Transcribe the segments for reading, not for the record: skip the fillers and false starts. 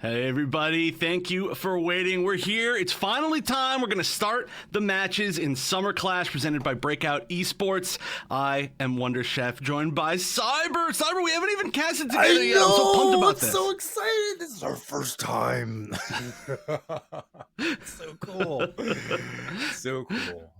Hey everybody, thank you for waiting. We're here. It's finally time. We're going to start the matches in Summer Clash presented by Breakout Esports. I am Wonder Chef, joined by Cyber. Cyber, we haven't even casted together yet. I'm so pumped about this. So excited. This is our first time. So cool. So cool.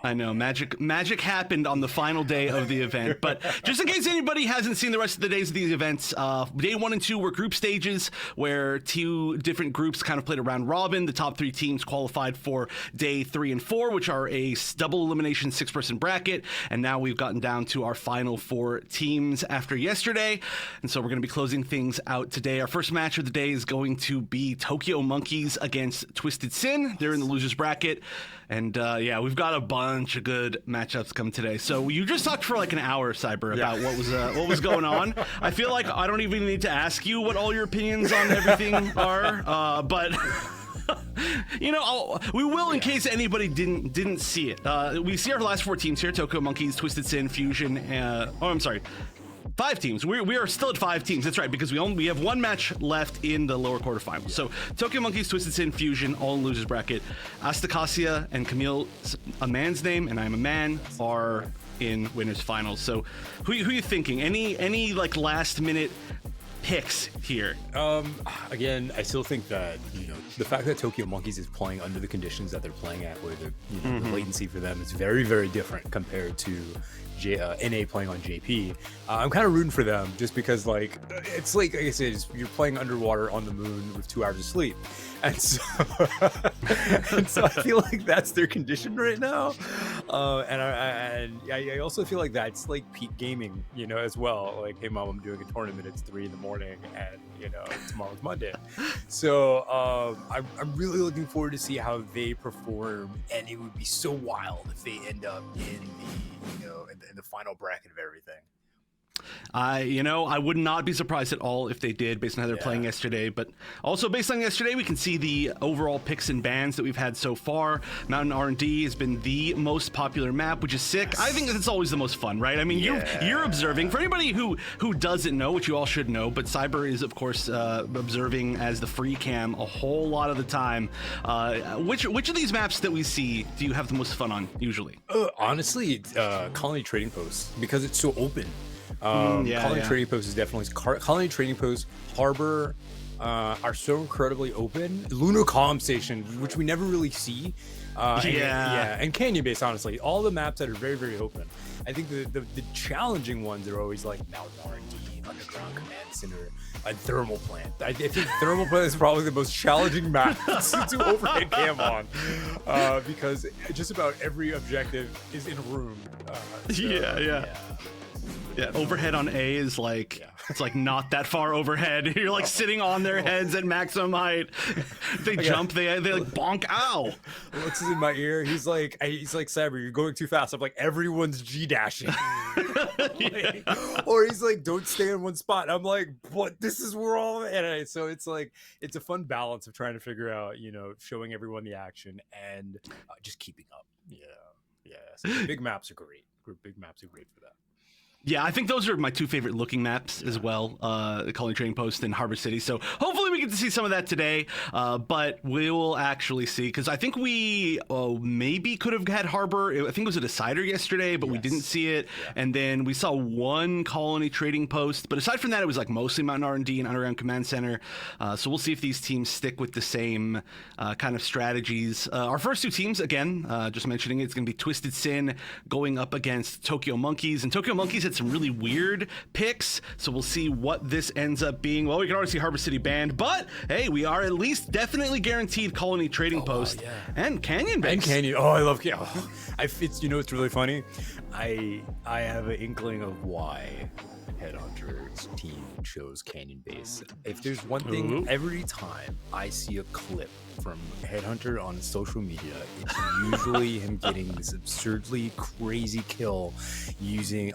I know, magic happened on the final day of the event, but just in case anybody hasn't seen the rest of the days of these events, day 1 and 2 were group stages where 2 different groups kind of played a round robin. The top 3 teams qualified for day 3 and 4, which are a double elimination 6-person bracket, and now we've gotten down to our final 4 teams after yesterday, and so we're going to be closing things out today. Our first match of the day is going to be Tokyo Monkeys against TwistedSin. They're in the losers bracket. And yeah, we've got a bunch of good matchups coming today. So you just talked for like an hour, Cyber, about what was going on. I feel like I don't even need to ask you what all your opinions on everything are, but you know, we will in case anybody didn't see it. We see our last 4 teams here: Tokyo Monkeys, TwistedSin, Fusion. I'm sorry. 5 teams. We are still at 5 teams. That's right, because we have 1 match left in the lower quarterfinals. Yeah. So Tokyo Monkeys, TwistedSin, Fusion, all in losers bracket. Astakasia and Camille, a man's name, and I'm a man, are in winners finals. So who are you thinking? Any like last minute picks here? Again, I still think that, you know, the fact that Tokyo Monkeys is playing under the conditions that they're playing at, where the latency for them is very, very different compared to NA playing on JP. I'm kind of rooting for them just because, like, it's like I said, you're playing underwater on the moon with 2 hours of sleep, and so I feel like that's their condition right now. And I also feel like that's like peak gaming, you know, as well. Like, hey mom, I'm doing a tournament. It's 3 a.m, and you know, tomorrow's Monday. So I'm really looking forward to see how they perform, and it would be so wild if they end up in the final bracket of everything. I would not be surprised at all if they did, based on how they're playing yesterday. But also based on yesterday, we can see the overall picks and bans that we've had so far. Mountain R&D has been the most popular map, which is sick. Yes. I think it's always the most fun, right? I mean, you're observing. For anybody who doesn't know, which you all should know, but Cyber is, of course, observing as the free cam a whole lot of the time. Which of these maps that we see do you have the most fun on, usually? Honestly, Colony Trading Post, because it's so open. Colony Trading Post is definitely Colony Trading Post. Harbor are so incredibly open. Lunar Comm Station, which we never really see, and Canyon Base. Honestly, all the maps that are very, very open. I think the challenging ones are always like Mountain R&D, Underground Command Center, and Thermal Plant. I think Thermal Plant is probably the most challenging map to overhead cam on, because just about every objective is in a room. Yeah, overhead on A is like, it's like not that far overhead. You're like sitting on their heads at maximum height. They jump, they like bonk, ow. Looks in my ear. He's like, Cyber, you're going too fast. I'm like, everyone's G-dashing. Or he's like, don't stay in one spot. I'm like, but this is where all, so it's like, it's a fun balance of trying to figure out, you know, showing everyone the action and just keeping up. So big maps are great. Big maps are great for that. Yeah, I think those are my 2 favorite looking maps as well, Colony Trading Post and Harbor City. So hopefully we get to see some of that today, but we will actually see, because I think we maybe could have had Harbor. I think it was a decider yesterday, but we didn't see it. Yeah. And then we saw 1 Colony Trading Post, but aside from that, it was like mostly Mountain R&D and Underground Command Center. So we'll see if these teams stick with the same kind of strategies. Our first 2 teams, again, just mentioning it, it's going to be TwistedSin going up against Tokyo Monkeys, and Tokyo Monkeys had some really weird picks, so we'll see what this ends up being. Well, we can already see Harbor City banned, but hey, we are at least definitely guaranteed Colony Trading Post and Canyon Base. And Canyon. Oh, I love Canyon. It's, you know, it's really funny. I have an inkling of why Headhunter's team chose Canyon Base. If there's one thing, every time I see a clip from Headhunter on social media, it's usually him getting this absurdly crazy kill using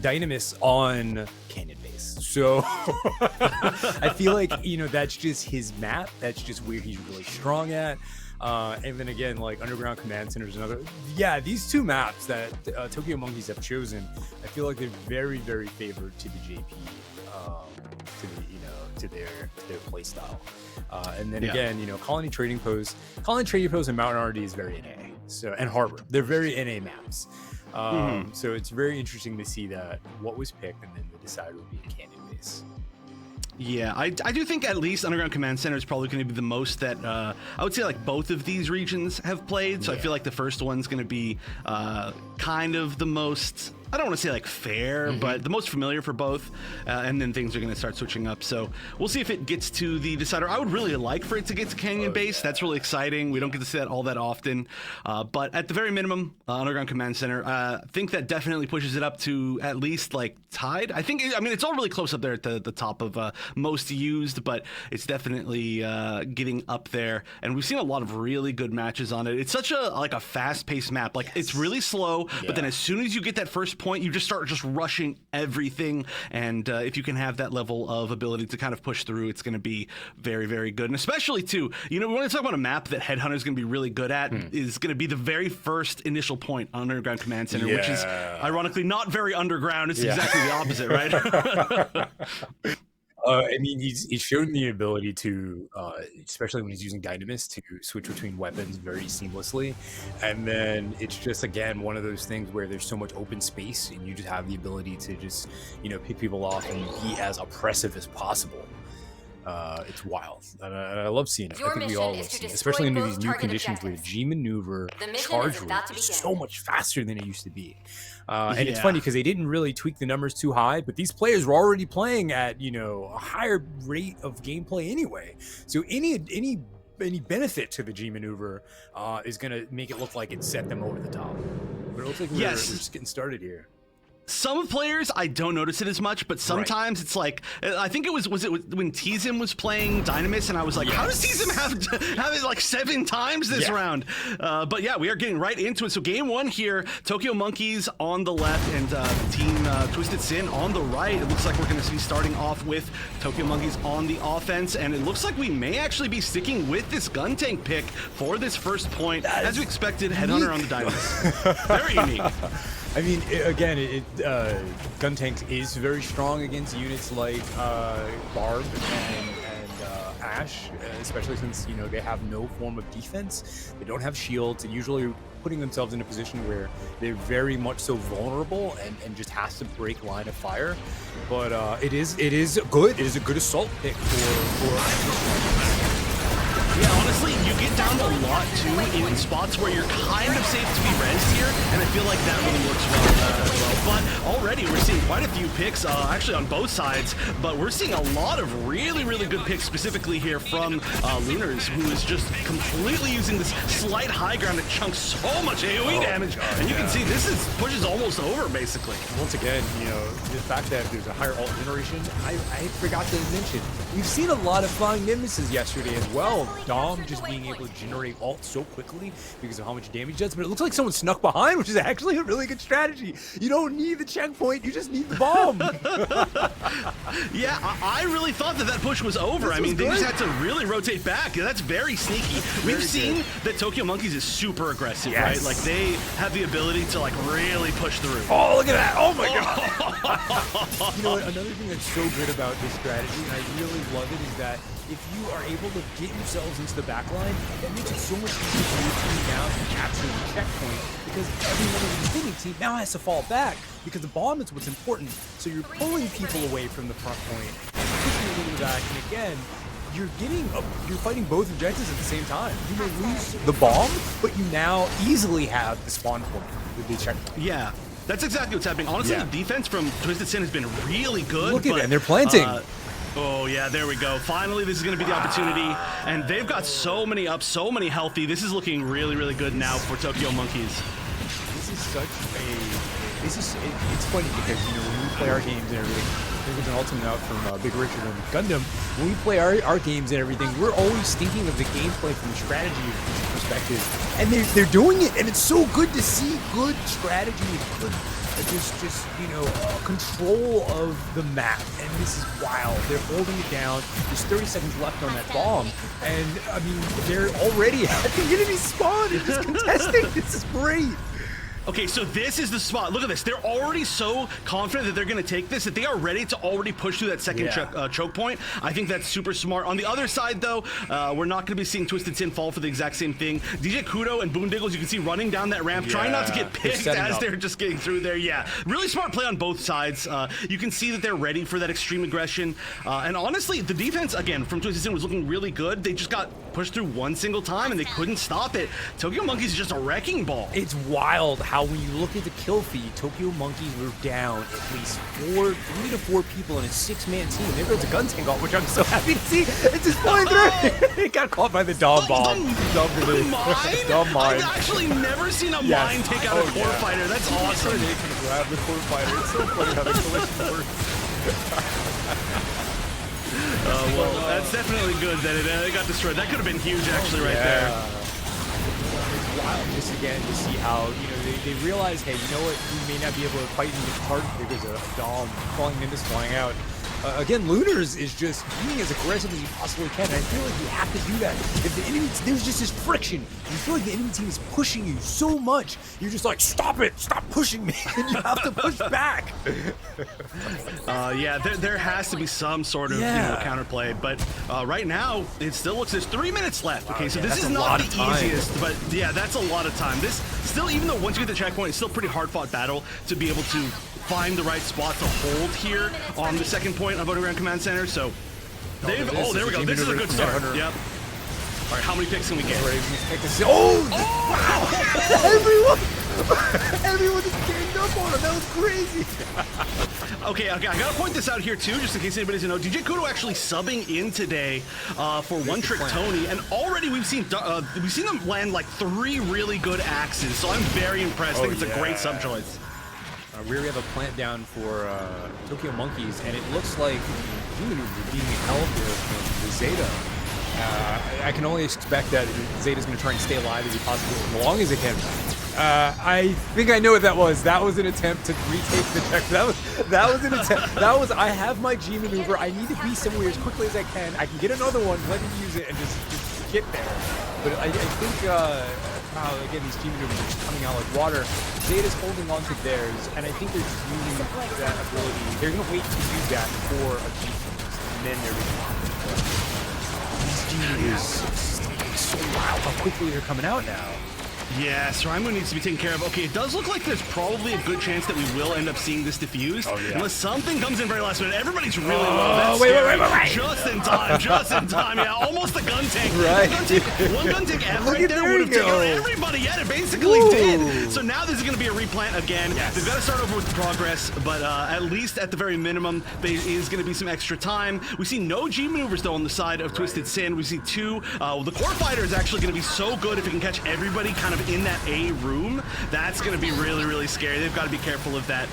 Dynamis on Canyon Base. So I feel like, you know, that's just his map. That's just where he's really strong at. And then again, like Underground Command Center is another. Yeah, these 2 maps that Tokyo Monkeys have chosen, I feel like they're very, very favored to the JP to the, to their play style. And then again, Colony Trading Post and Mountain RD is very NA. So, and Harbor, they're very NA maps. So it's very interesting to see that what was picked, and then the decider would be a Canyon base. Yeah, I do think at least Underground Command Center is probably going to be the most that I would say like both of these regions have played. So I feel like the first one's going to be kind of the most, I don't want to say like fair, but the most familiar for both. And then things are going to start switching up. So we'll see if it gets to the decider. I would really like for it to get to Canyon Base. That's really exciting. We don't get to see that all that often. But at the very minimum, Underground Command Center, I think that definitely pushes it up to at least like tied. I mean, it's all really close up there at the top of most used, but it's definitely getting up there. And we've seen a lot of really good matches on it. It's such a fast-paced map. Like it's really slow, but then as soon as you get that first point, you just start rushing everything. And if you can have that level of ability to kind of push through, it's going to be very, very good. And especially too, we want to talk about a map that Headhunter is going to be really good at is going to be the very first initial point on Underground Command Center, which is ironically not very underground. It's exactly the opposite, right? I mean, he's shown the ability to, especially when he's using Dynamis, to switch between weapons very seamlessly. And then it's just, again, one of those things where there's so much open space and you just have the ability to just, pick people off and be as oppressive as possible. It's wild. And I love seeing it. I think we all love seeing it, especially under these new conditions where the G maneuver charge rate is so much faster than it used to be. And it's funny because they didn't really tweak the numbers too high, but these players were already playing at, a higher rate of gameplay anyway. So any benefit to the G maneuver is going to make it look like it set them over the top. But it looks like we're just getting started here. Some players, I don't notice it as much, but sometimes it's like, I think it was it when TZM was playing Dynamis, and I was like, how does TZM have it like 7 times this round? But yeah, we are getting right into it. So game 1 here, Tokyo Monkeys on the left and team TwistedSin on the right. It looks like we're going to be starting off with Tokyo Monkeys on the offense, and it looks like we may actually be sticking with this gun tank pick for this first point, as we expected. Headhunter on the Dynamis. Very unique. I mean, again, Gun Tank is very strong against units like Barb and Ash, especially since, they have no form of defense. They don't have shields, and usually putting themselves in a position where they're very much so vulnerable and just has to break line of fire. But it is good. It is a good assault pick for Yeah, honestly, you get down a lot, too, in spots where you're kind of safe to be rezzed here, and I feel like that really works well as well. But already, we're seeing quite a few picks, actually on both sides, but we're seeing a lot of really, really good picks, specifically here from Lunars, who is just completely using this slight high ground that chunks so much AoE damage, and you can see this pushes almost over, basically. Once again, the fact that there's a higher ult generation, I forgot to mention, we've seen a lot of flying Nemises yesterday as well. Dom just being able to generate ult so quickly because of how much damage it does, but it looks like someone snuck behind, which is actually a really good strategy. You don't need the checkpoint, you just need the bomb. Yeah, I really thought that push was over. I mean, they just had to really rotate back. That's very sneaky. We've seen that Tokyo Monkeys is super aggressive, right? Like, they have the ability to, like, really push through. Oh, look at that. Oh, my God. You know what? Another thing that's so good about this strategy, and I really love it, is that if you are able to get yourselves into the back line, that makes it so much easier for your team now to capture the checkpoint, because everyone in the defending team now has to fall back, because the bomb is what's important. So you're pulling people away from the front point, and pushing them into the back, and again, you're fighting both objectives at the same time. You may lose the bomb, but you now easily have the spawn point with the checkpoint. Yeah. That's exactly what's happening. Honestly, the defense from TwistedSin has been really good. Look at it, and they're planting. Oh, yeah, there we go. Finally, this is going to be the opportunity. And they've got so many up, so many healthy. This is looking really, really good now for Tokyo Monkeys. This is such a... It's funny because, when we play our games and everything, there's an ultimate out from Big Richard and Gundam. When we play our games and everything, we're always thinking of the gameplay from a strategy perspective. And they're doing it, and it's so good to see good strategy and good control of the map, and this is wild. They're holding it down. There's 30 seconds left on that bomb, and I mean, they're already at the enemy spawn and just contesting. This is great. Okay, so this is the spot. Look at this. They're already so confident that they're going to take this that they are ready to already push through that second choke point. I think that's super smart. On the other side, though, we're not going to be seeing TwistedSin fall for the exact same thing. DJ Kudo and Boondiggles, you can see running down that ramp, trying not to get picked as they're just getting through there. Yeah, really smart play on both sides. You can see that they're ready for that extreme aggression. And honestly, the defense, again, from TwistedSin was looking really good. They just got pushed through one single time, and they couldn't stop it. Tokyo Monkeys is just a wrecking ball. It's wild how when you look at the kill feed, Tokyo Monkeys were down at least 3 to 4 people in a 6-man team. They built a gun tank off, which I'm so happy to see. It's just flying through. It got caught by the Dom bomb. The mine? Dom mine. I've actually never seen a mine take out a core fighter. That's awesome. They can grab the core fighter. It's so funny how the collision works. Well, that's definitely good that it got destroyed. That could have been huge, actually, right there. It's wild just again to see how, they realize, hey, you know what, we may not be able to fight in this target because a Dom falling in this flying out. Again, Lunars is just being as aggressive as you possibly can, and I feel like you have to do that. If the enemy, there's just this friction. You feel like the enemy team is pushing you so much, you're just like, stop it, stop pushing me, and you have to push back. Yeah, there has to be some sort of counterplay, but right now, it still looks, there's 3 minutes left. Okay, so this is not the easiest, but yeah, that's a lot of time. This still, even though once you get the checkpoint, it's still a pretty hard-fought battle to be able to find the right spot to hold here on the second point of Underground Command Center. So there we go. This is a good start. Yep. All right, how many picks can we get? Everyone just ganged up on him. That was crazy. Okay, I gotta point this out here too, just in case anybody doesn't know. DJ Kudo actually subbing in today for One Trick Tony, and already we've seen them land like 3 really good axes. So I'm very impressed. I think it's a great sub choice. We have a plant down for Tokyo Monkeys, and it looks like G-Maneuver being held with the Zeta. I can only expect that Zeta's going to try and stay alive as he possibly as long as it can. I think I know what that was. That was an attempt to retake the check. That was an attempt. That was, I have my G-Maneuver. I need to be somewhere as quickly as I can. I can get another one, let me use it, and just get there. But I think, again, these G-Maneuvers are just coming out like water. Zeta's holding on to theirs, and I think they're just using that ability. They're going to wait to use that for a defense, and then they're going to these G-Maneuvers so wild how quickly they're coming out now. Yeah, Sraimu needs to be taken care of. Okay, it does look like there's probably a good chance that we will end up seeing this diffused. Unless something comes in very last minute. Everybody's really low. That's wait. Just in time. Yeah, almost a gun tank. Right. One gun tank right there would have taken out everybody. Yeah, it basically did. So now this is going to be a replant again. Yes. They've got to start over with progress, but at least at the very minimum, there is going to be some extra time. We see no G maneuvers, though, on the side of TwistedSin. We see 2. The core fighter is actually going to be so good if it can catch everybody kind of in that A room. That's going to be really, really scary. They've got to be careful of that.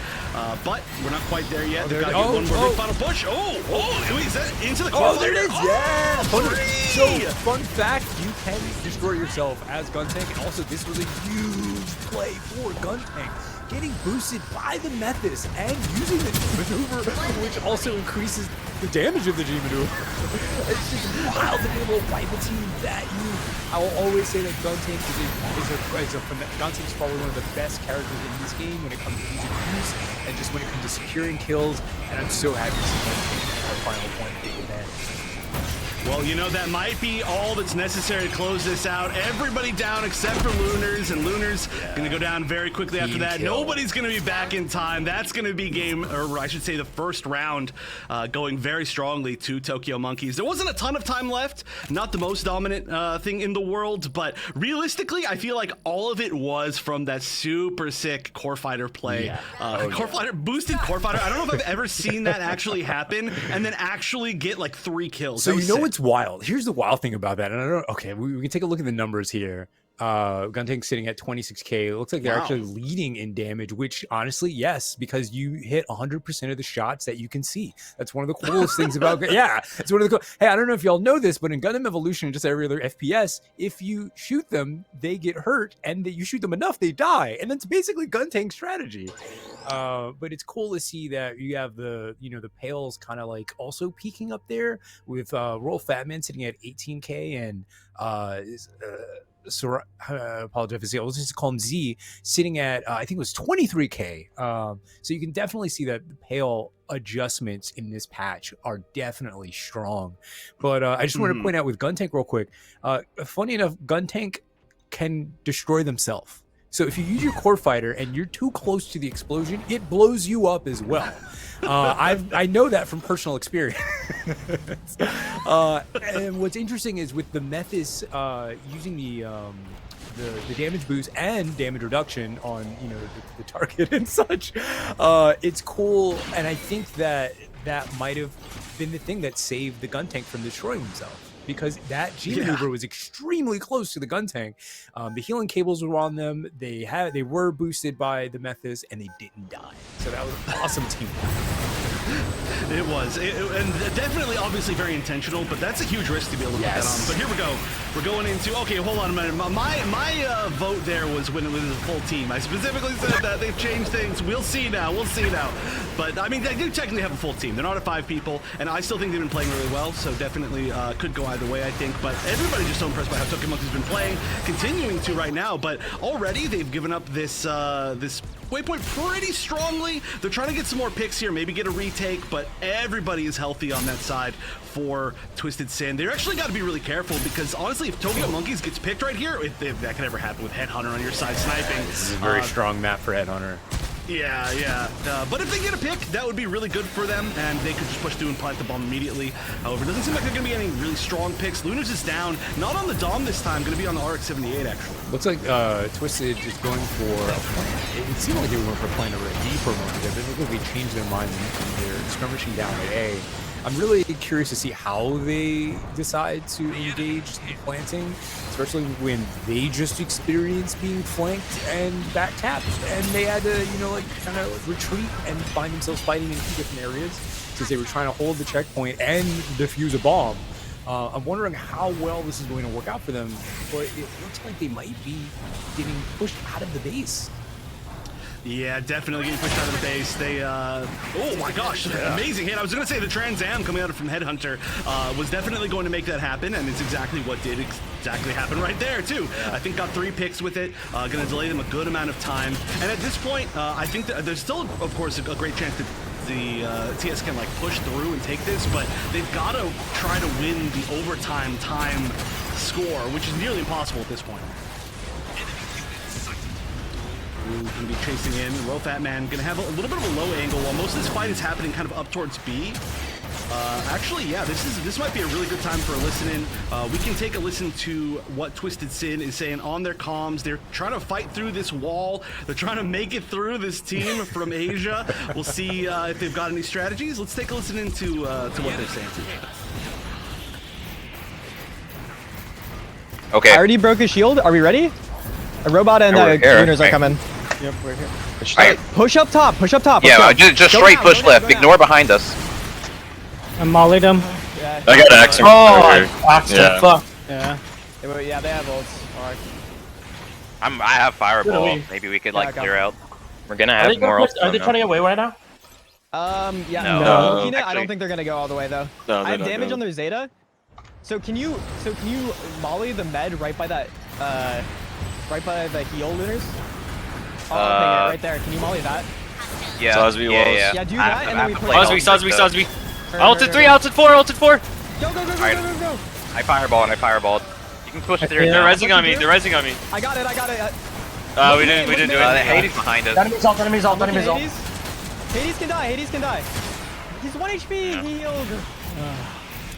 But we're not quite there yet. They've got to get one more big final push. Wait, is that into the core there it is. Yeah. So, fun fact, you can destroy yourself as Gun Tank, and also this was a huge play for Gun Tank. Getting boosted by the Methis and using the G maneuver, which also increases the damage of the G maneuver. It's just wild to be able to wipe a team that huge. I will always say that Gun Tank Gun Tank is probably one of the best characters in this game when it comes to ease of use and just when it comes to securing kills. And I'm so happy to see Gun Tank our final point big event. Well, that might be all that's necessary to close this out. Everybody down except for Lunars, and Lunars going to go down very quickly after that. Nobody's going to be back in time. That's going to be the first round going very strongly to Tokyo Monkeys. There wasn't a ton of time left, not the most dominant thing in the world, but realistically, I feel like all of it was from that super sick core fighter play. Boosted core fighter. I don't know if I've ever seen that actually happen and then actually get like 3 kills. So what's wild? Here's the wild thing about that, and I don't. Okay, we can take a look at the numbers here. Gun Tank sitting at 26k. It looks like they're actually leading in damage, which honestly, yes, because you hit 100% of the shots that you can see. That's one of the coolest things about. It's one of the cool. Hey, I don't know if y'all know this, but in Gundam Evolution, just every other FPS, if you shoot them, they get hurt, and you shoot them enough, they die, and that's basically Gun Tank strategy. But it's cool to see that you have the Pales kind of like also peaking up there with Royal Fatman sitting at 18k and apologize if I say, let's just call him Z, sitting at I think it was 23K. So you can definitely see that the pale adjustments in this patch are definitely strong. But I just want to point out with Guntank real quick. Funny enough, Guntank can destroy themselves. So if you use your core fighter and you're too close to the explosion, it blows you up as well. I know that from personal experience. And what's interesting is with the Mephis using the damage boost and damage reduction on the target and such, it's cool. And I think that might have been the thing that saved the Guntank from destroying himself. Because that G maneuver was extremely close to the Guntank. The healing cables were on them. They were boosted by the Mephis, and they didn't die. So that was an awesome team. It was, and definitely, obviously, very intentional. But that's a huge risk to be able to put that on. But here we go. We're going into. Okay, hold on a minute. My vote there was when it was a full team. I specifically said that they've changed things. We'll see now. We'll see now. But I mean, they do technically have a full team. They're not at 5 people, and I still think they've been playing really well. So definitely could go either way, I think. But everybody's just so impressed by how Tokyo Monkey's been playing, continuing to right now. But already they've given up this waypoint pretty strongly. They're trying to get some more picks here, maybe get a retake, but everybody is healthy on that side for TwistedSin. They're actually got to be really careful because honestly, if Tokyo Monkeys gets picked right here, if that could ever happen with Headhunter on your side sniping. This is a very strong map for Headhunter. Yeah. But if they get a pick, that would be really good for them, and they could just push through and plant the bomb immediately. However, it doesn't seem like there are going to be any really strong picks. Lunas is down, not on the Dom this time, going to be on the RX-78, actually. Looks like Twisted is going for a plan. It seemed like they were going for a plan over a D for a moment. They look like they changed their mind and they're skirmishing down at A. I'm really curious to see how they decide to engage the planting, especially when they just experienced being flanked and back tapped, and they had to, kind of retreat and find themselves fighting in 2 different areas since they were trying to hold the checkpoint and defuse a bomb. I'm wondering how well this is going to work out for them, but it looks like they might be getting pushed out of the base. Yeah, definitely getting pushed out of the base. They, oh my gosh, amazing hit. I was going to say the Trans Am coming out from Headhunter was definitely going to make that happen, and it's exactly what did exactly happen right there, too. I think got 3 picks with it, going to delay them a good amount of time. And at this point, I think that there's still, of course, a great chance that the TS can push through and take this, but they've got to try to win the overtime time score, which is nearly impossible at this point. Going to be chasing in. Fat Man going to have a little bit of a low angle while most of this fight is happening kind of up towards B. Actually, yeah, this might be a really good time for a listen-in. We can take a listen to what TwistedSin is saying on their comms. They're trying to fight through this wall. They're trying to make it through this team from Asia. We'll see if they've got any strategies. Let's take a listen into what they're saying. Okay. I already broke his shield. Are we ready? A robot and tuners are coming. Yep, we're here. Right. Push up top. Push up top. Yeah, just straight push left. Ignore behind us. I mollied him. I got an X. Fuck. Yeah, they have ults. I have fireball. Maybe we could clear out. We're gonna have more ults. Are they trying to get away right now? Yeah. No. I don't think they're gonna go all the way though. No, I have damage on their Zeta. So can you molly the med right by that right by the heal lunars? Oh, okay, right there. Can you molly that? Yeah. Sosby walls. Yeah, do that and then we play. Sosby. Ulted 3, ulted 4, ulted 4. Go. I fireballed. You can push through. They're resing on me. I got it. We didn't do it. Hades behind us. Enemies ult. Hades can die. He's 1 HP. He healed.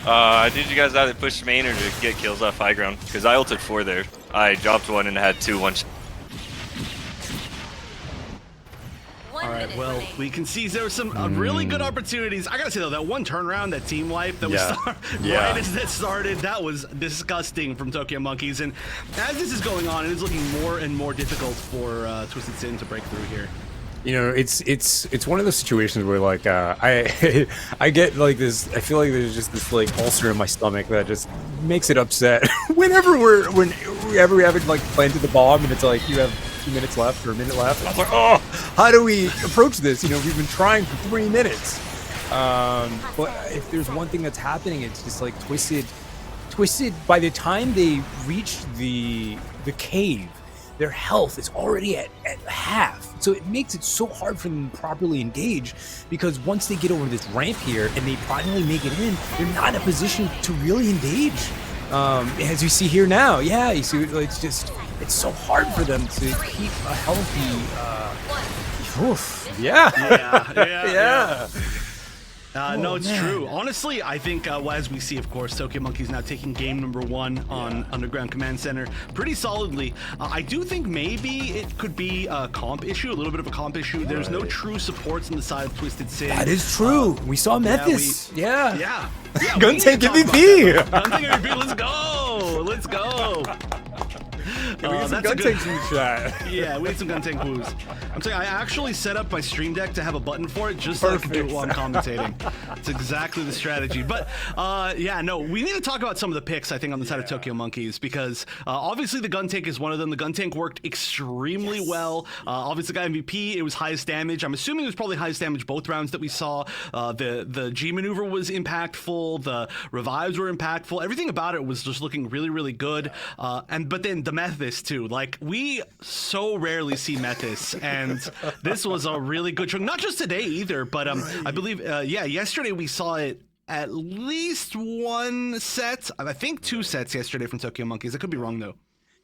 I need you guys either push main or to get kills off high ground. Because I ulted 4 there. I dropped 1 and had 2 1. All right, well, we can see there were some really good opportunities. I gotta say though, that one turnaround, that team wipe that was right as that started, that was disgusting from Tokyo Monkeys. And as this is going on, it is looking more and more difficult for TwistedSin to break through here. It's one of those situations where I get this. I feel like there's just this ulcer in my stomach that just makes it upset whenever we haven't planted the bomb and it's you have 2 minutes left or a minute left. And I'm like, oh, how do we approach this? We've been trying for 3 minutes. But if there's one thing that's happening, it's just Twisted Twisted, by the time they reach the cave, their health is already at half. So it makes it so hard for them to properly engage, because once they get over this ramp here and they finally make it in, they're not in a position to really engage. As you see here now, yeah, you see, it's so hard for them to keep a healthy. Yeah. No, it's true. Honestly, I think as we see, of course, Tokyo Monkey's now taking game number 1 on Underground Command Center pretty solidly. I do think maybe it could be a comp issue, a little bit of a comp issue. There's no true supports on the side of TwistedSin. That is true. We saw Metis. Yeah. Guntank MVP. Guntank MVP. Let's go. We need some Guntank chat. Yeah, we need some Guntank woos. I'm saying I actually set up my stream deck to have a button for it just so I can do it while I'm commentating. It's exactly the strategy. But we need to talk about some of the picks, I think, on the side of Tokyo Monkeys, because obviously the Guntank is one of them. The Guntank worked extremely well. Obviously got MVP. It was highest damage. I'm assuming it was probably highest damage both rounds that we saw. The G maneuver was impactful. The revives were impactful. Everything about it was just looking really, really good. But then the Methis too. Like, we so rarely see Methis, and this was a really good show. Not just today either, but I believe yesterday we saw it at least one set. I think 2 sets yesterday from Tokyo Monkeys. I could be wrong though.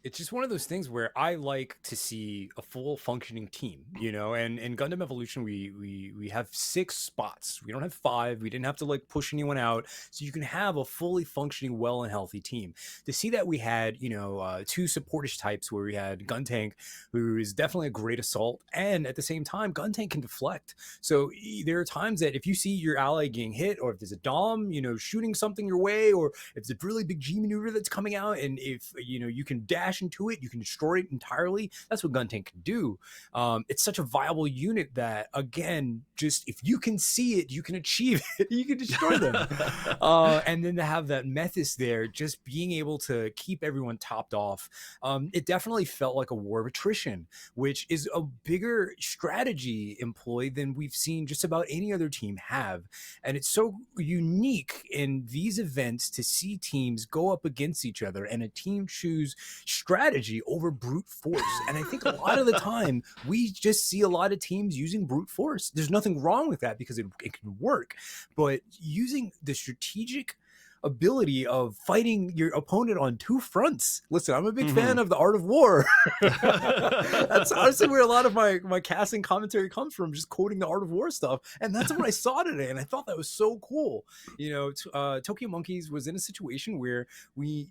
It's just one of those things where I like to see a full functioning team, and in Gundam Evolution, we have 6 spots. We don't have 5. We didn't have to push anyone out. So you can have a fully functioning, well and healthy team. To see that we had, 2 supportish types, where we had Guntank, who is definitely a great assault, and at the same time, Guntank can deflect. So there are times that if you see your ally getting hit, or if there's a Dom, shooting something your way, or if it's a really big G maneuver that's coming out, and if, you can dash into it, you can destroy it entirely. That's what Guntank can do. It's such a viable unit that, again, just if you can see it, you can achieve it. You can destroy them. And then to have that Methis there, just being able to keep everyone topped off, it definitely felt like a war of attrition, which is a bigger strategy employed than we've seen just about any other team have. And it's so unique in these events to see teams go up against each other and a team choose strategy over brute force. And I think a lot of the time we just see a lot of teams using brute force. There's nothing wrong with that, because it can work, but using the strategic ability of fighting your opponent on 2 fronts. Listen, I'm a big fan of the art of war. That's honestly where a lot of my casting commentary comes from, just quoting the art of war stuff. And that's what I saw today, and I thought that was so cool. Tokyo Monkeys was in a situation where we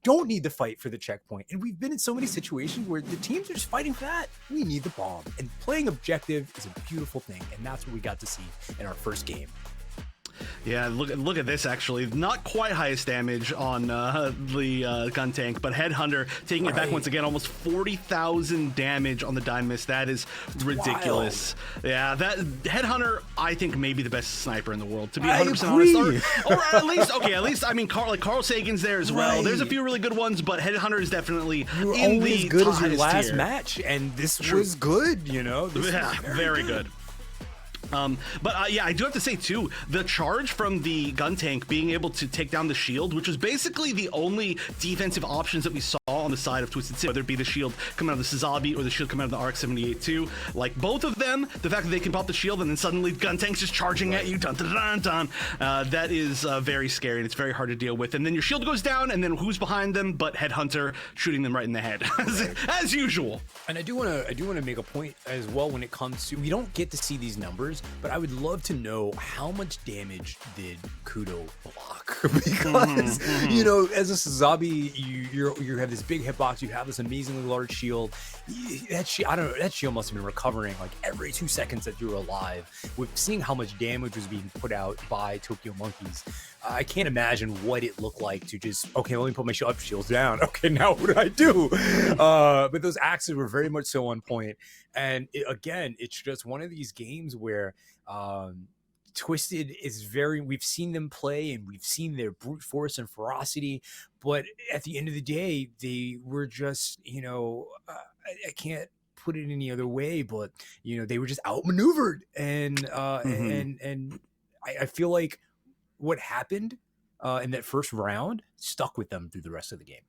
don't need to fight for the checkpoint, and we've been in so many situations where the teams are just fighting for that. We need the bomb, and playing objective is a beautiful thing, and that's what we got to see in our first game. Yeah, look at this, actually. Not quite highest damage on the Guntank, but Headhunter taking it back once again. Almost 40,000 damage on the Dynamis. That is ridiculous. Yeah, that Headhunter, I think, may be the best sniper in the world, to be 100% honest. Or at least, I mean, Carl Sagan's there as well. There's a few really good ones, but Headhunter is definitely in the as good as your last tier. match, and this was good, Very good. I do have to say too, the charge from the Guntank being able to take down the shield, which was basically the only defensive options that we saw on the side of TwistedSin, whether it be the shield coming out of the Suzabi or the shield coming out of the RX-78 too. Like, both of them, the fact that they can pop the shield and then suddenly Guntank's just charging at you, dun dun dun dun, that is very scary, and it's very hard to deal with. And then your shield goes down, and then who's behind them but Headhunter shooting them right in the head, as usual. And I do want to make a point as well when it comes to, we don't get to see these numbers, but I would love to know how much damage did Kudo block, because as a Suzabi, you have this big hitbox, you have this amazingly large shield. That shield must have been recovering like every 2 seconds that you were alive. With seeing how much damage was being put out by Tokyo Monkeys, I can't imagine what it looked like to just, okay, let me put my shields down. Okay, now what do I do? But those axes were very much so on point. And again, it's just one of these games where Twisted is we've seen them play, and we've seen their brute force and ferocity, but at the end of the day, they were just, I can't put it any other way, but they were just outmaneuvered, and I feel like what happened in that first round stuck with them through the rest of the game.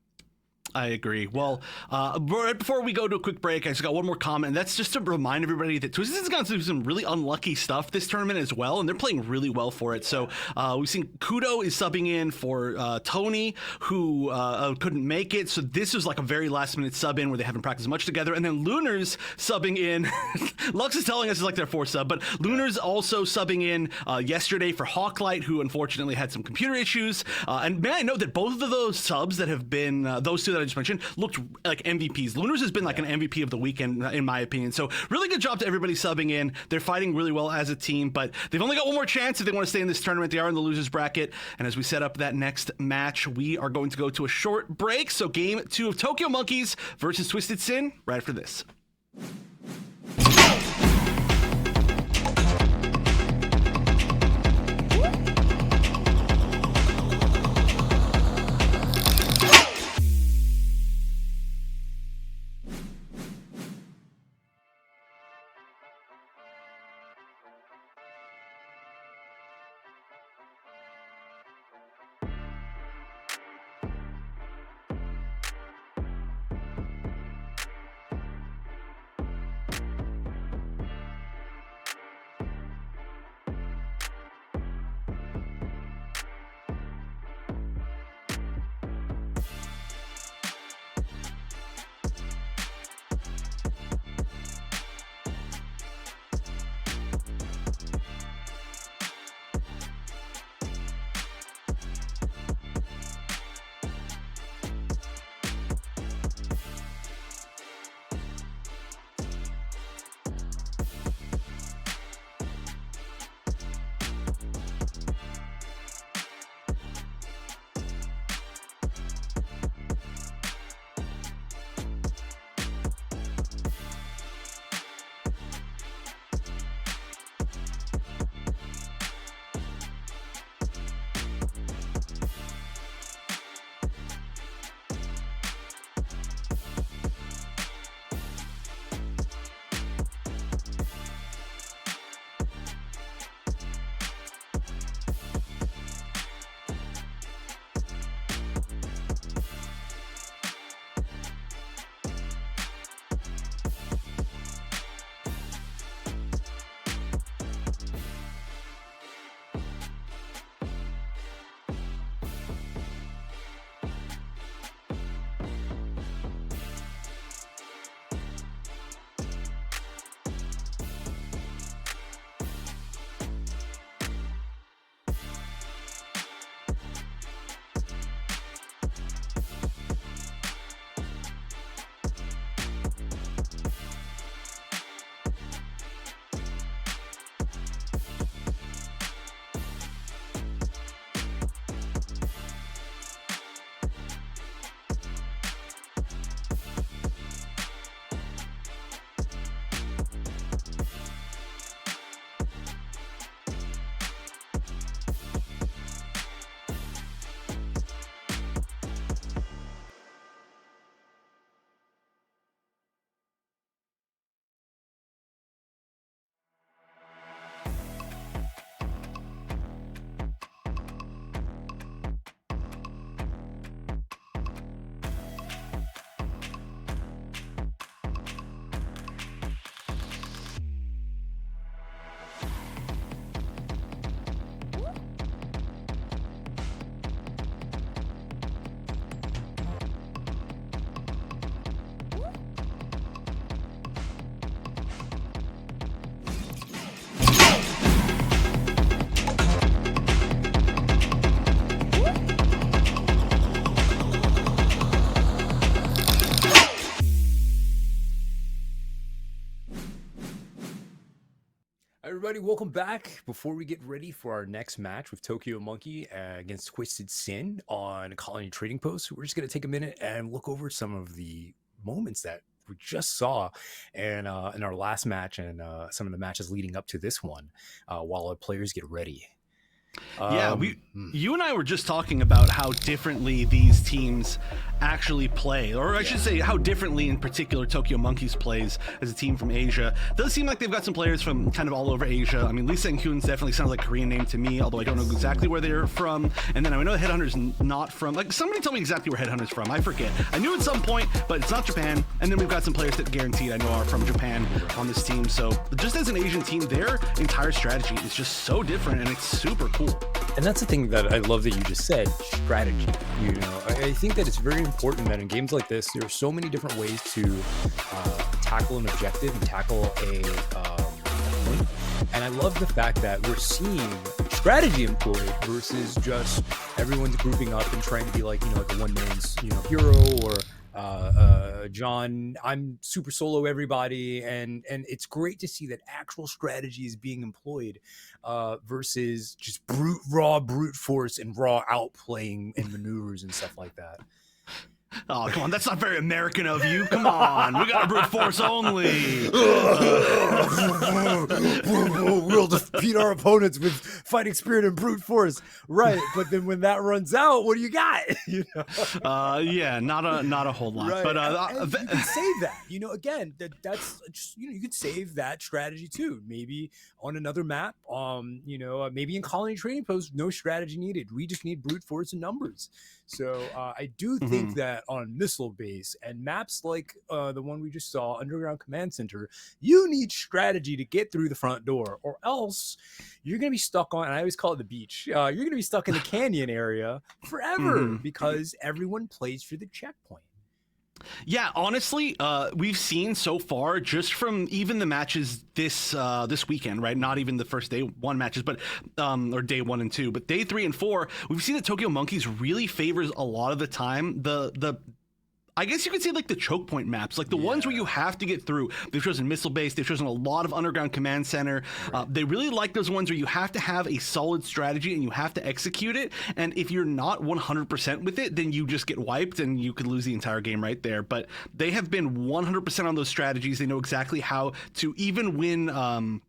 I agree. Well, right before we go to a quick break, I just got one more comment, and that's just to remind everybody that TwistedSin's gone through some really unlucky stuff this tournament as well, and they're playing really well for it. So we've seen Kudo is subbing in for Tony, who couldn't make it. So this was like a very last-minute sub in where they haven't practiced much together. And then Lunar's subbing in. Lux is telling us it's like their fourth sub, but Lunar's also subbing in yesterday for Hawklight, who unfortunately had some computer issues. And may I note that both of those subs that have been, those two that I just mentioned, looked like MVPs. Lunar's has been like an MVP of the weekend, in my opinion. So really good job to everybody subbing in. They're fighting really well as a team, but they've only got one more chance if they want to stay in this tournament. They are in the losers bracket. And as we set up that next match, we are going to go to a short break. So game 2 of Tokyo Monkeys versus TwistedSin right after this. Everybody, welcome back. Before we get ready for our next match with Tokyo Monkey against TwistedSin on Colony Trading Post, we're just going to take a minute and look over some of the moments that we just saw in our last match and some of the matches leading up to this one while our players get ready. Yeah, you and I were just talking about how differently these teams actually play, or I should say how differently in particular Tokyo Monkeys plays as a team from Asia. Does seem like they've got some players from kind of all over Asia. I mean, Lee Sang-hoon's definitely sounds like a Korean name to me, although I don't know exactly where they're from. And then I know Headhunter's not from, like, somebody tell me exactly where Headhunter's from. I forget. I knew at some point, but it's not Japan. And then we've got some players that guaranteed I know are from Japan on this team. So just as an Asian team, their entire strategy is just so different, and it's super cool. And that's the thing that I love that you just said, strategy. You know, I think that it's very important that in games like this, there are so many different ways to tackle an objective and tackle a point. And I love the fact that we're seeing strategy employed versus just everyone's grouping up and trying to be like, you know, like a one man's, you know, hero, or John, I'm super solo everybody, and it's great to see that actual strategy is being employed versus just raw brute force and raw outplaying and maneuvers and stuff like that. Oh, come on. That's not very American of you. Come on. We got a brute force only. We'll defeat our opponents with fighting spirit and brute force. Right. But then when that runs out, what do you got? You know? Yeah, not a whole lot. Right. But and you can save that. You know, again, that's just, you know, you could save that strategy too. Maybe on another map, you know, maybe in Colony Training Post, no strategy needed. We just need brute force and numbers. So I do think that on missile base and maps like the one we just saw, Underground Command Center, you need strategy to get through the front door, or else you're going to be stuck on, and I always call it the beach, you're going to be stuck in the canyon area forever because everyone plays for the checkpoint. Yeah, honestly, we've seen so far just from even the matches this weekend, right? Not even the first day one matches, but or day 1 and 2, but day 3 and 4, we've seen that Tokyo Monkeys really favors a lot of the time the I guess you could say like the choke point maps, like the ones where you have to get through. They've chosen missile base. They've chosen a lot of underground command center. They really like those ones where you have to have a solid strategy and you have to execute it. And if you're not 100% with it, then you just get wiped and you could lose the entire game right there. But they have been 100% on those strategies. They know exactly how to even win.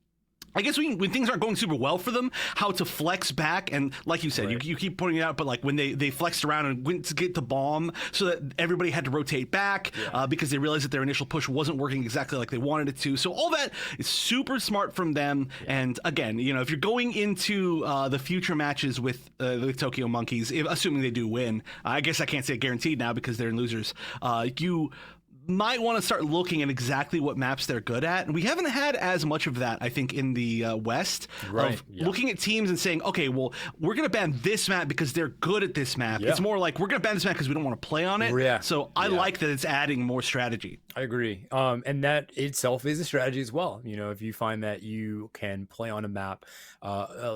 I guess when things aren't going super well for them, how to flex back. And like you said, you keep pointing it out, but like when they flexed around and went to get the bomb so that everybody had to rotate back because they realized that their initial push wasn't working exactly like they wanted it to. So all that is super smart from them. And again, you know, if you're going into the future matches with the Tokyo Monkeys, assuming they do win, I guess I can't say guaranteed now because they're losers, you might want to start looking at exactly what maps they're good at. And we haven't had as much of that, I think, in the West. Of looking at teams and saying, okay, well, we're going to ban this map because they're good at this map. It's more like, we're going to ban this map because we don't want to play on it. So I like that it's adding more strategy. I agree. And that itself is a strategy as well. You know, if you find that you can play on a map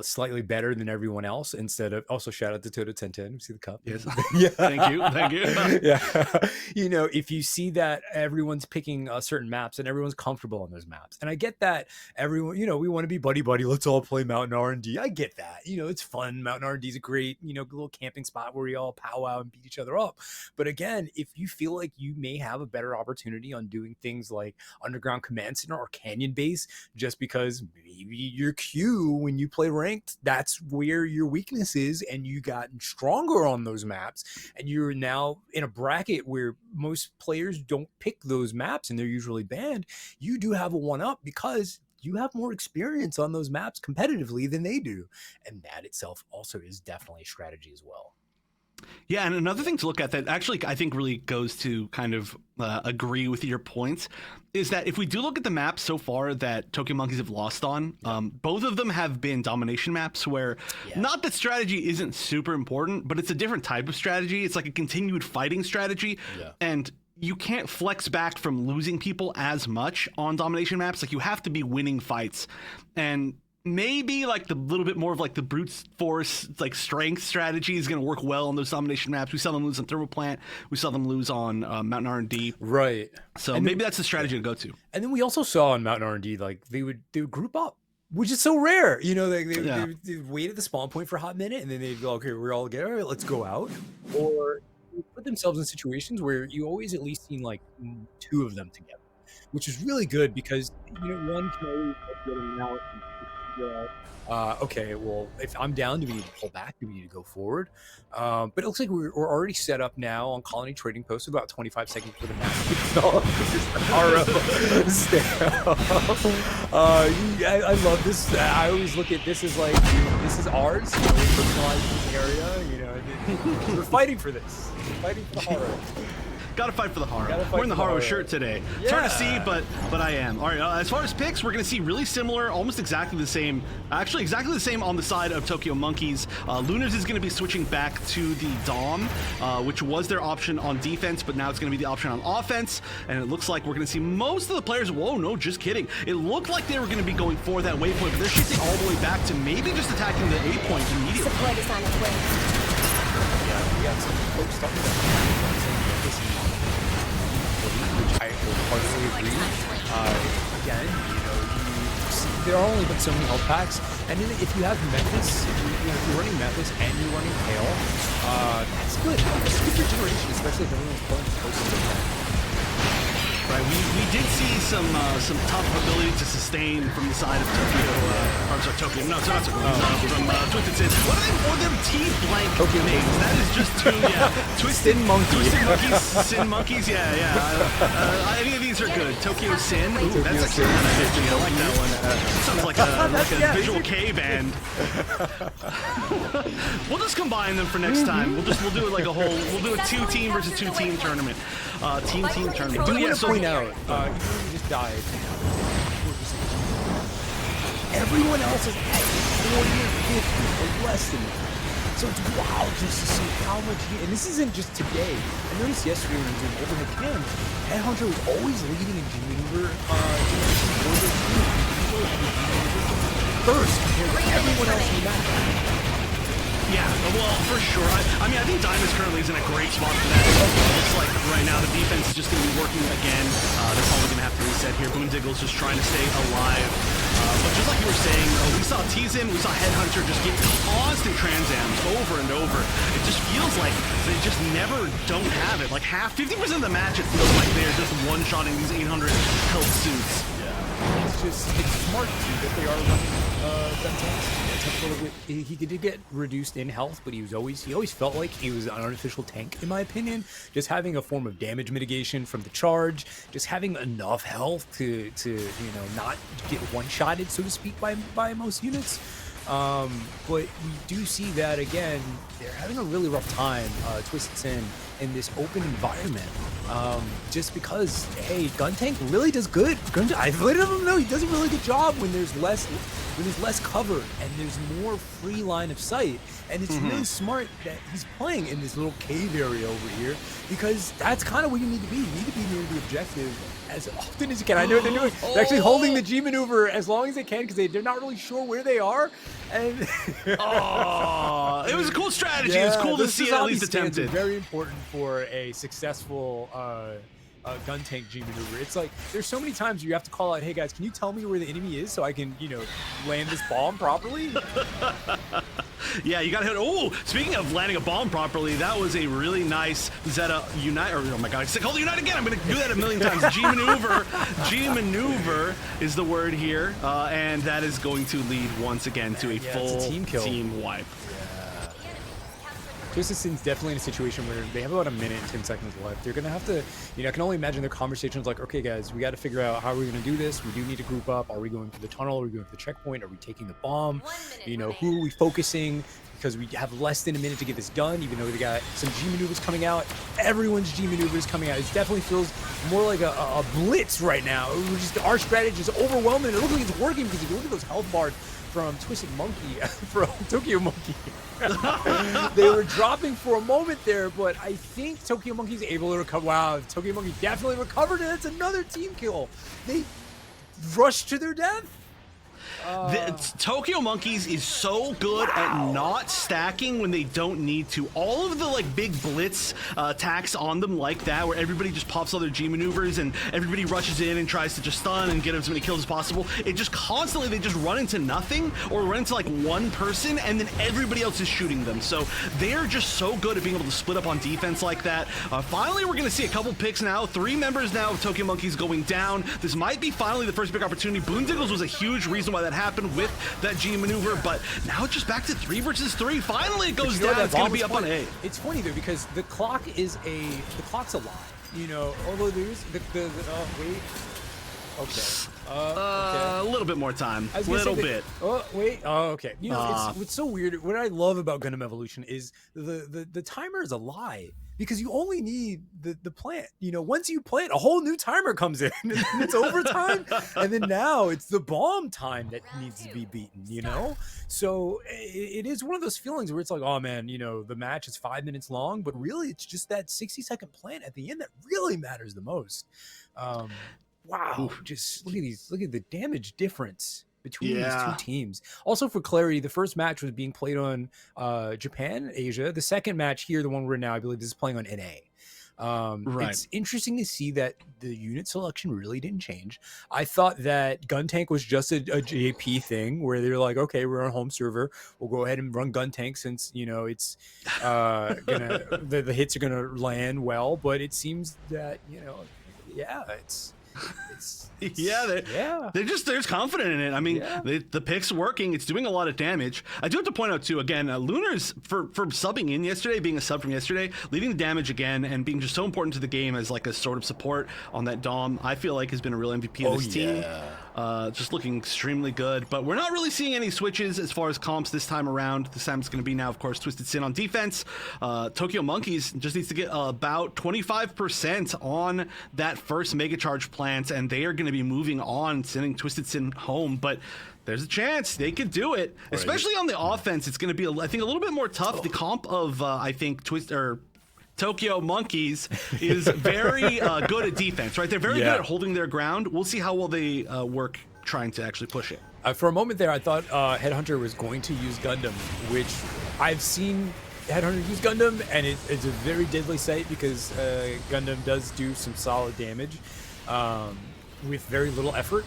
slightly better than everyone else, instead of, also shout out to Toto 1010, see the cup. Yes. Yeah. Thank you. Yeah. You know, if you see that everyone's picking certain maps and everyone's comfortable on those maps, and I get that everyone, you know, we want to be buddy. Let's all play Mountain R&D. I get that. You know, it's fun. Mountain R&D is a great, you know, little camping spot where we all powwow and beat each other up. But again, if you feel like you may have a better opportunity on doing things like Underground Command Center or Canyon Base, just because maybe your queue when you play ranked, that's where your weakness is, and you gotten stronger on those maps, and you're now in a bracket where most players don't pick those maps and they're usually banned, you do have a one-up because you have more experience on those maps competitively than they do. And that itself also is definitely a strategy as well. Yeah, and another thing to look at that actually I think really goes to kind of agree with your points is that if we do look at the maps so far that Tokyo Monkeys have lost on, both of them have been domination maps where not that strategy isn't super important, but it's a different type of strategy. It's like a continued fighting strategy. And you can't flex back from losing people as much on domination maps. Like you have to be winning fights. And maybe like the little bit more of like the brute force, like strength strategy is going to work well on those domination maps. We saw them lose on Thermal Plant. We saw them lose on Mountain R&D. Right. So maybe that's the strategy to go to. And then we also saw on Mountain R&D, like they would group up, which is so rare. You know, they wait at the spawn point for a hot minute and then they'd go, okay, we're all together. All right, let's go out. Or put themselves in situations where you always at least seen like 2 of them together, which is really good because, you know, one can always get an out Okay, well, if I'm down, do we need to pull back? Do we need to go forward? But it looks like we're already set up now on Colony Trading Post with about 25 seconds for the match kicks off. I love this. I always look at this as like, this is ours. You know, we're personalizing this area. You know, we're fighting for this. We're fighting for the horror. Gotta fight for the Haro. We're in the Haro shirt today. It's hard to see, but I am. All right, as far as picks, we're gonna see really similar, almost exactly the same, actually exactly the same on the side of Tokyo Monkeys. Lunars is gonna be switching back to the Dom, which was their option on defense, but now it's gonna be the option on offense, and it looks like we're gonna see most of the players, whoa, no, just kidding. It looked like they were gonna be going for that waypoint, but they're shifting all the way back to maybe just attacking the A point immediately. Support is on its way. Yeah, we got some folks talking about which I wholeheartedly agree. Again, you know, there are only but so many health packs, and then if you have Memphis, if you're running Memphis and you're running Kale, that's good. That's good for generation, especially if everyone's playing close to the Right, we did see some tough ability to sustain from the side of Tokyo, I'm sorry, Tokyo, no, it's not Tokyo, from TwistedSin. What are them T-blank Tokyo names? That is just two, Twisted Monkeys, Sin Monkeys, any of these are good. Tokyo Sin, ooh, that's actually kind of edgy, I like that one. Sounds like a Visual K band. We'll just combine them for next time. We'll do it like we'll do a 2-team versus 2-team tournament. Team tournament. Do point out, even if you just died, everyone else is at 40 or 50 or less than that. So it's wild just to see how much and this isn't just today. I noticed yesterday when we were doing overhead cam, Headhunter was always leading in G-Maneuver first compared to everyone else in the match. Yeah, well, for sure. I mean, I think Diamond's currently is in a great spot for that. It's like right now the defense is just going to be working again. They're probably going to have to reset here. Boondiggle's just trying to stay alive. But just like you were saying, we saw T-Zim, we saw Headhunter just get constant transams over and over. It just feels like they just never don't have it. Like 50% of the match, it feels like they're just one-shotting these 800 health suits. It's smart too that they are running gun tanks. He did get reduced in health, but he always felt like he was an artificial tank, in my opinion. Just having a form of damage mitigation from the charge, just having enough health to not get one-shotted, so to speak, by most units. But we do see that again, they're having a really rough time, TwistedSin, in this open environment. Just because, hey, Gun Tank really does good. I let him know he does a really good job when there's less cover and there's more free line of sight. And it's really smart that he's playing in this little cave area over here, because that's kind of where you need to be. You need to be near the objective as often as you can. I know what they're doing. They're actually holding the G maneuver as long as they can because they're not really sure where they are. And it was a cool strategy. Yeah, it was cool to see it at least attempted. Very important for a successful gun tank G maneuver. It's like there's so many times you have to call out, hey guys, can you tell me where the enemy is so I can, land this bomb properly? Yeah, you gotta hit. Oh, speaking of landing a bomb properly, that was a really nice Zeta Unite. Or, oh my god, I called it Unite again. I'm gonna do that a million times. G maneuver. G maneuver is the word here, and that is going to lead once again to a full team wipe. TwistedSin's definitely in a situation where they have about a minute and 10 seconds left. They're going to have to, I can only imagine their conversations like, okay, guys, we got to figure out how we're going to do this. We do need to group up. Are we going for the tunnel? Are we going for the checkpoint? Are we taking the bomb? Who are we focusing? Because we have less than a minute to get this done, even though they got some G maneuvers coming out. Everyone's G maneuvers coming out. It definitely feels more like a blitz right now. Our strategy is overwhelming. It looks like it's working because if you look at those health bars from Twisted Monkey, from Tokyo Monkey, they were dropping for a moment there, but I think Tokyo Monkey's able to recover. Wow, Tokyo Monkey definitely recovered, and that's another team kill. They rushed to their death. Tokyo Monkeys is so good at not stacking when they don't need to. All of the big blitz attacks on them like that, where everybody just pops all their G maneuvers and everybody rushes in and tries to just stun and get as many kills as possible. It just constantly, they just run into nothing or run into one person and then everybody else is shooting them. So they're just so good at being able to split up on defense like that. Finally, we're going to see a couple picks now. 3 members now of Tokyo Monkeys going down. This might be finally the first big opportunity. Boondiggles was a huge reason why why that happened with that G maneuver, but now it's just back to 3 versus 3. Finally, it goes down. It's going to be up on A. It's funny though because the clock's a lie. You know, although there's wait. Okay. Okay. A little bit more time. I was gonna Little say bit. Oh wait. Oh okay. You know, it's so weird. What I love about Gundam Evolution is the timer is a lie because you only need the plant. You know, once you plant, a whole new timer comes in, and it's overtime, and then now it's the bomb time that needs to be beaten. You know, so it is one of those feelings where it's like, oh man, you know, the match is 5 minutes long, but really it's just that 60-second plant at the end that really matters the most. Wow, just look at the damage difference between these two teams. Also, for clarity, the first match was being played on Japan, Asia. The second match here, the one we're in now, I believe this is playing on NA. Right. It's interesting to see that the unit selection really didn't change. I thought that Gun Tank was just a JP thing where they're like, okay, we're on home server, we'll go ahead and run Gun Tank since, you know, it's the hits are gonna land well. But it seems that, you know, they're confident in it. I mean, the pick's working. It's doing a lot of damage. I do have to point out too, again, Lunar's for subbing in yesterday, being a sub from yesterday, leading the damage again and being just so important to the game as like a sort of support on that Dom, I feel like has been a real MVP of this team. Just looking extremely good, but we're not really seeing any switches as far as comps this time around. This time it's going to be now, of course, TwistedSin on defense. Tokyo Monkeys just needs to get about 25% on that first Mega Charge plant, and they are going to be moving on, sending TwistedSin home, but there's a chance they could do it, especially on the offense. It's going to be, I think, a little bit more tough. The comp of, I think, Tokyo Monkeys is very good at defense, right? They're very good at holding their ground. We'll see how well they work trying to actually push it. For a moment there, I thought Headhunter was going to use Gundam, which I've seen Headhunter use Gundam, and it's a very deadly sight because Gundam does do some solid damage with very little effort.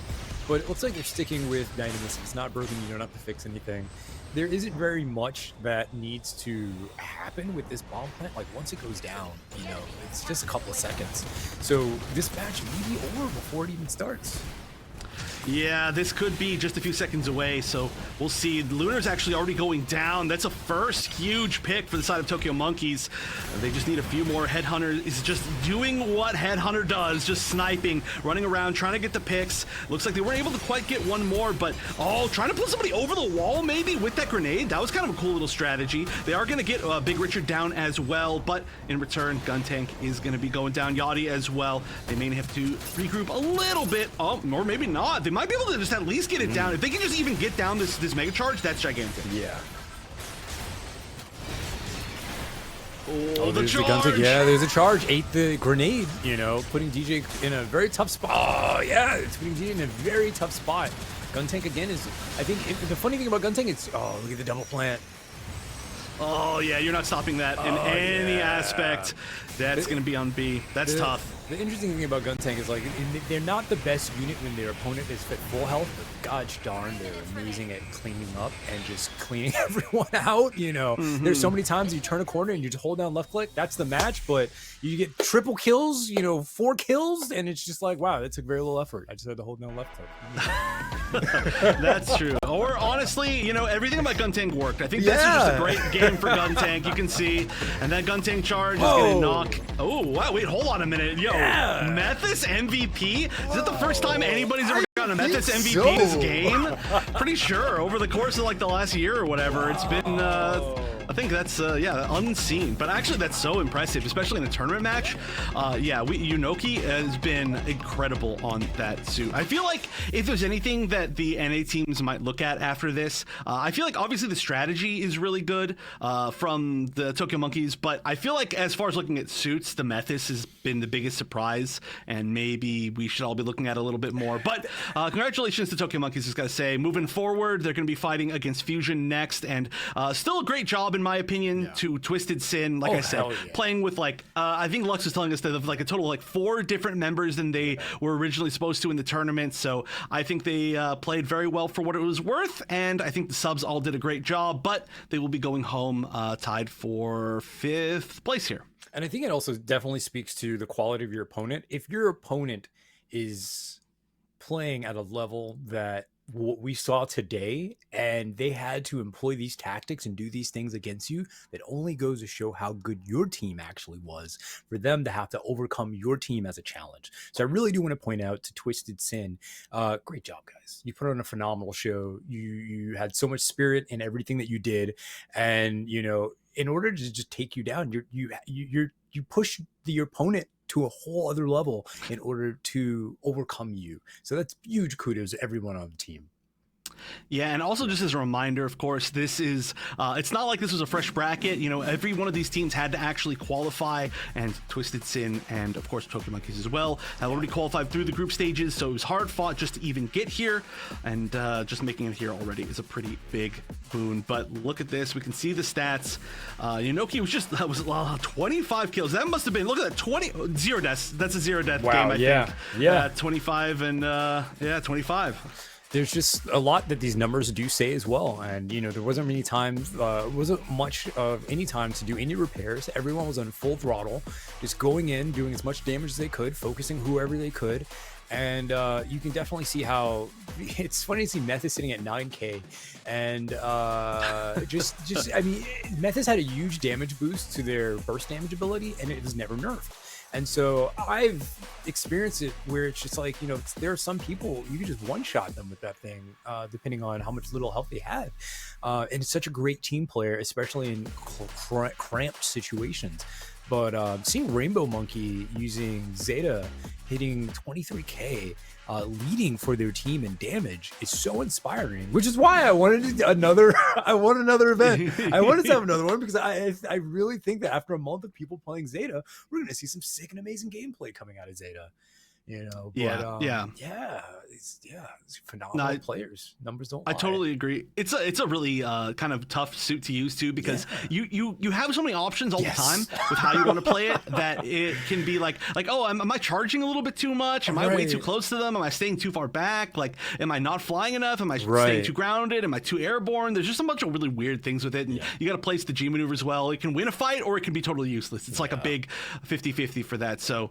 But it looks like they're sticking with Dynamis. It's not broken. You don't have to fix anything. There isn't very much that needs to happen with this bomb plant. Like, once it goes down, you know, it's just a couple of seconds. So this match may be over before it even starts. Yeah, this could be just a few seconds away, so we'll see. Lunar's actually already going down. That's a first huge pick for the side of Tokyo Monkeys. They just need a few more. Headhunter is just doing what Headhunter does, just sniping, running around, trying to get the picks. Looks like they weren't able to quite get one more, but trying to put somebody over the wall maybe with that grenade. That was kind of a cool little strategy. They are going to get Big Richard down as well, but in return, Gun Tank is going to be going down. Yachty as well. They may have to regroup a little bit, or maybe not. They might be able to just at least get it down. If they can just even get down this Mega Charge, that's gigantic. Yeah. Oh, the there's charge! The Gun Tank. Yeah, there's a charge. Ate the grenade, you know, putting DJ in a very tough spot. Oh, yeah, it's putting DJ in a very tough spot. Gun Tank again is, I think, the funny thing about Gun Tank is, look at the double plant. Oh, yeah, you're not stopping that in any aspect. That's going to be on B. That's tough. The interesting thing about Gun Tank is, like, they're not the best unit when their opponent is at full health, but gosh darn, they're amazing at cleaning up and just cleaning everyone out, you know. There's so many times you turn a corner and you just hold down left click, that's the match, but you get triple kills, you know, 4 kills, and it's just like, wow, that took very little effort. I just had to hold down left click. That's true. Or honestly, you know, everything about Gun Tank worked. I think this is just a great game for Gun Tank. You can see, and that Gun Tank charge is going to knock. Oh wow! Wait, hold on a minute, yo. Methus MVP? Is it the first time anybody's ever gotten a Methus MVP this game? Pretty sure over the course of like the last year or whatever, it's been. I think that's unseen. But actually, that's so impressive, especially in a tournament match. Yunoki has been incredible on that suit. I feel like if there's anything that the NA teams might look at after this, I feel like obviously the strategy is really good from the Tokyo Monkeys, but I feel like as far as looking at suits, the Methus has been the biggest surprise, and maybe we should all be looking at a little bit more. But congratulations to Tokyo Monkeys, just gotta say. Moving forward, they're gonna be fighting against Fusion next, and still a great job in my opinion to TwistedSin. Like I said, playing with like I think Lux was telling us that of like a total of like 4 different members than they were originally supposed to in the tournament. So I think they played very well for what it was worth, and I think the subs all did a great job, but they will be going home tied for 5th place here. And I think it also definitely speaks to the quality of your opponent. If your opponent is playing at a level that what we saw today, and they had to employ these tactics and do these things against you, that only goes to show how good your team actually was for them to have to overcome your team as a challenge. So I really do want to point out to TwistedSin, great job, guys. You put on a phenomenal show. You had so much spirit in everything that you did, and you know, in order to just take you down, you push your opponent to a whole other level in order to overcome you. So that's huge kudos to everyone on the team. Yeah, and also just as a reminder, of course, this is, it's not like this was a fresh bracket. You know, every one of these teams had to actually qualify, and TwistedSin and, of course, Tokyo Monkeys as well have already qualified through the group stages, so it was hard fought just to even get here, and just making it here already is a pretty big boon. But look at this. We can see the stats. Yunoki was just, 25 kills. That must have been, look at that, 0 deaths. That's a 0 death game, I think. Yeah. 25 and, 25. There's just a lot that these numbers do say as well, and you know, there wasn't much of any time to do any repairs. Everyone was on full throttle, just going in, doing as much damage as they could, focusing whoever they could, and you can definitely see how it's funny to see Method sitting at 9k, and just I mean, Method had a huge damage boost to their burst damage ability, and it was never nerfed. And so I've experienced it where it's just like, you know, there are some people you can just one-shot them with that thing, depending on how much little health they had. And it's such a great team player, especially in cramped situations. But seeing Rainbow Monkey using Zeta hitting 23k, leading for their team in damage is so inspiring, which is why I wanted another event. I wanted to have another one because I really think that after a month of people playing Zeta, we're going to see some sick and amazing gameplay coming out of Zeta. You know, but it's phenomenal players. Numbers don't lie. I totally agree. It's a really kind of tough suit to use too, because you have so many options all the time with how you want to play it, that it can be like oh, am I charging a little bit too much? Am I way too close to them? Am I staying too far back? Like, am I not flying enough? Am I staying too grounded? Am I too airborne? There's just a bunch of really weird things with it, and you got to place the G maneuvers well. It can win a fight or it can be totally useless. It's like a big 50-50 for that. So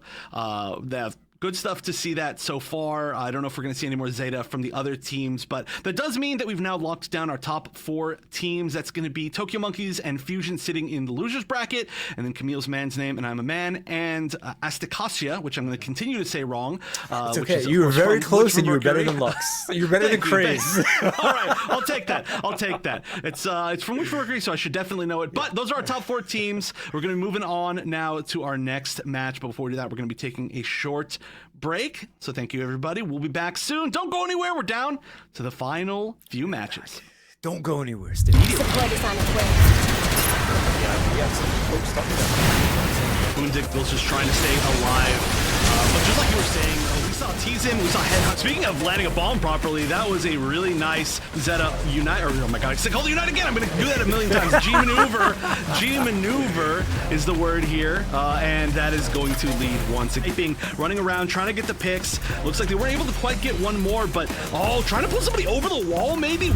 good stuff to see that so far. I don't know if we're going to see any more Zeta from the other teams, but that does mean that we've now locked down our top 4 teams. That's going to be Tokyo Monkeys and Fusion sitting in the losers bracket, and then Camille's man's name, and I'm a man, and Astacasia, which I'm going to continue to say wrong. It's okay. You were very close, and you were better than Lux. You're better than Craze. All right, I'll take that. It's from Wish Mercury, so I should definitely know it. But those are our top 4 teams. We're going to be moving on now to our next match. But before we do that, we're going to be taking a short break. So thank you, everybody. We'll be back soon. Don't go anywhere. We're down to the final few matches. Don't go anywhere. Stay. Boondick was just trying to stay alive. But just like you were saying, we saw tease him, we saw headhunt. Speaking of landing a bomb properly, that was a really nice Zeta Unite, or oh my god, I called it Unite again. I'm going to do that a million times. G maneuver is the word here, and that is going to lead once again. Running around, trying to get the picks. Looks like they weren't able to quite get one more, but trying to pull somebody over the wall maybe.